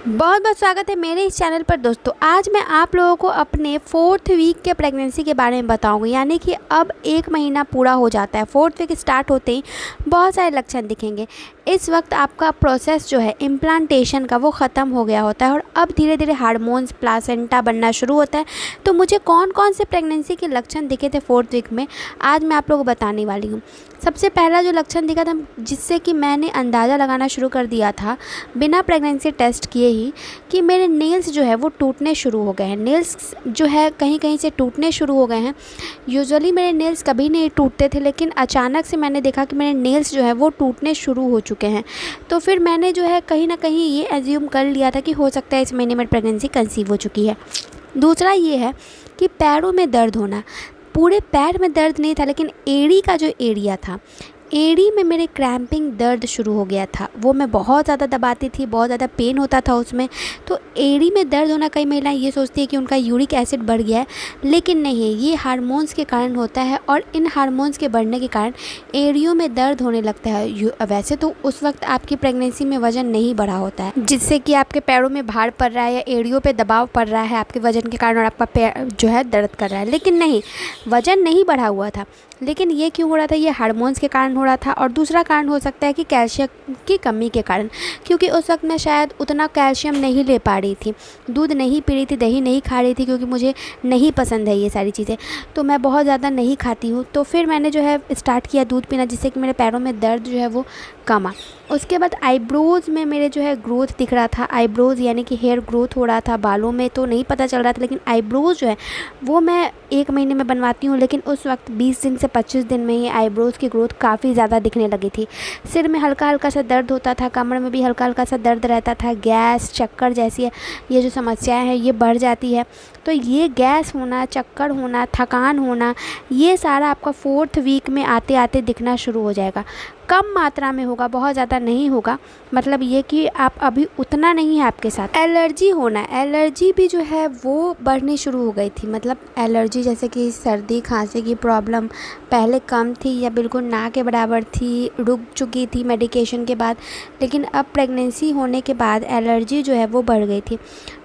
बहुत बहुत स्वागत है मेरे इस चैनल पर दोस्तों। आज मैं आप लोगों को अपने 4th वीक के प्रेगनेंसी के बारे में बताऊंगी। यानी कि अब 1 महीना पूरा हो जाता है, 4th वीक स्टार्ट होते ही बहुत सारे लक्षण दिखेंगे। इस वक्त आपका प्रोसेस जो है इम्प्लांटेशन का वो ख़त्म हो गया होता है और अब धीरे धीरे हार्मोन्स प्लासेंटा बनना शुरू होता है। तो मुझे कौन कौन से प्रेगनेंसी के लक्षण दिखे थे 4th वीक में, आज मैं आप लोगों को बताने वाली हूँ। सबसे पहला जो लक्षण दिखा था, जिससे कि मैंने अंदाज़ा लगाना शुरू कर दिया था बिना प्रेगनेंसी टेस्ट किए ही, कि मेरे नेल्स जो है वो टूटने शुरू हो गए हैं। नेल्स जो है कहीं कहीं से टूटने शुरू हो गए हैं। यूजुअली मेरे नेल्स कभी नहीं टूटते थे, लेकिन अचानक से मैंने देखा कि मेरे नेल्स जो है वो टूटने शुरू हो चुके हैं। तो फिर मैंने जो है कहीं ना कहीं ये एज्यूम कर लिया था कि हो सकता है इस महीने में प्रेगनेंसी कंसीव हो चुकी है। दूसरा ये है कि पैरों में दर्द होना। पूरे पैर में दर्द नहीं था, लेकिन एड़ी का जो एरिया था, एड़ी में मेरे क्रैम्पिंग दर्द शुरू हो गया था। वो मैं बहुत ज़्यादा दबाती थी, बहुत ज़्यादा पेन होता था उसमें। तो एड़ी में दर्द होना, कई महिलाएं ये सोचती है कि उनका यूरिक एसिड बढ़ गया है, लेकिन नहीं, ये हार्मोन्स के कारण होता है। और इन हार्मोन्स के बढ़ने के कारण एड़ियों में दर्द होने लगता है। वैसे तो उस वक्त आपकी प्रेगनेंसी में वज़न नहीं बढ़ा होता है, जिससे कि आपके पैरों में भार पड़ रहा है या एड़ियों पर दबाव पड़ रहा है आपके वज़न के कारण, और आपका पैर जो है दर्द कर रहा है। लेकिन नहीं, वज़न नहीं बढ़ा हुआ था। लेकिन ये क्यों हो रहा था? ये हार्मोन्स के कारण हो रहा था। और दूसरा कारण हो सकता है कि कैल्शियम की कमी के कारण, क्योंकि उस वक्त मैं शायद उतना कैल्शियम नहीं ले पा रही थी। दूध नहीं पी रही थी, दही नहीं खा रही थी, क्योंकि मुझे नहीं पसंद है ये सारी चीज़ें। तो मैं बहुत ज़्यादा नहीं खाती हूँ। तो फिर मैंने जो है स्टार्ट किया दूध पीना, जिससे कि मेरे पैरों में दर्द जो है वो कमा। उसके बाद आईब्रोज़ में मेरे जो है ग्रोथ दिख रहा था। आईब्रोज़ यानी कि हेयर ग्रोथ हो रहा था। बालों में तो नहीं पता चल रहा था, लेकिन आईब्रोज़ जो है वो मैं 1 महीने में बनवाती हूँ, लेकिन उस वक्त 20 दिन से 25 दिन में ही आईब्रोज़ की ग्रोथ काफ़ी ज़्यादा दिखने लगी थी। सिर में हल्का हल्का सा दर्द होता था, कमर में भी हल्का हल्का सा दर्द रहता था। गैस, चक्कर जैसी ये जो समस्याएं हैं ये बढ़ जाती है। तो ये गैस होना, चक्कर होना, थकान होना, ये सारा आपका 4th वीक में आते आते दिखना शुरू हो जाएगा। कम मात्रा में होगा, बहुत ज़्यादा नहीं होगा। मतलब ये कि आप अभी उतना नहीं है आपके साथ। एलर्जी होना, एलर्जी भी जो है वो बढ़नी शुरू हो गई थी। मतलब एलर्जी जैसे कि सर्दी खांसी की प्रॉब्लम पहले कम थी या बिल्कुल ना के बराबर थी, रुक चुकी थी मेडिकेशन के बाद, लेकिन अब प्रेगनेंसी होने के बाद एलर्जी जो है वो बढ़ गई थी।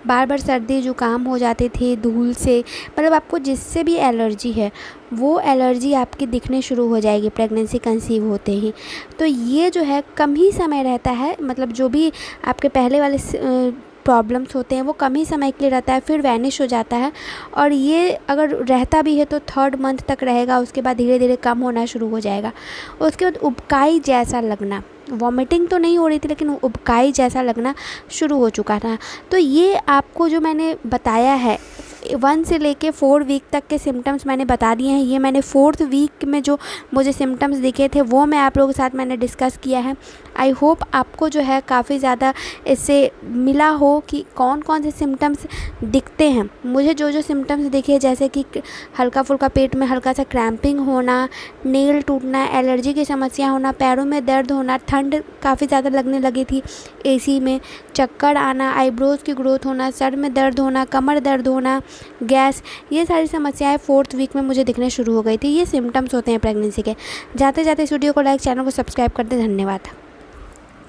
बार बार सर्दी जुकाम हो जाती थी धूल से। मतलब आपको जिससे भी एलर्जी है वो एलर्जी आपकी दिखने शुरू हो जाएगी प्रेगनेंसी कंसीव होते ही। तो ये जो है कम ही समय रहता है। मतलब जो भी आपके पहले वाले प्रॉब्लम्स होते हैं वो कम ही समय के लिए रहता है, फिर वैनिश हो जाता है। और ये अगर रहता भी है तो 3rd मंथ तक रहेगा, उसके बाद धीरे धीरे कम होना शुरू हो जाएगा। उसके बाद उबकाई जैसा लगना, वॉमिटिंग तो नहीं हो रही थी, लेकिन उबकाई जैसा लगना शुरू हो चुका था। तो ये आपको जो मैंने बताया है 1 से लेके 4 वीक तक के सिम्टम्स मैंने बता दिए हैं। ये मैंने 4th वीक में जो मुझे सिम्टम्स दिखे थे वो मैं आप लोगों के साथ मैंने डिस्कस किया है। आई होप आपको जो है काफ़ी ज़्यादा इससे मिला हो कि कौन कौन से सिम्टम्स दिखते हैं। मुझे जो जो सिम्टम्स दिखे, जैसे कि हल्का फुल्का पेट में हल्का सा क्रैम्पिंग होना, नेल टूटना, एलर्जी की समस्या होना, पैरों में दर्द होना, ठंड काफ़ी ज़्यादा लगने लगी थी एसी में, चक्कर आना, आईब्रोज़ की ग्रोथ होना, सर में दर्द होना, कमर दर्द होना, गैस, ये सारी समस्याएं 4th वीक में मुझे दिखने शुरू हो गई थी। ये सिम्टम्स होते हैं प्रेगनेंसी के। जाते जाते इस वीडियो को लाइक, चैनल को सब्सक्राइब कर दें। धन्यवाद।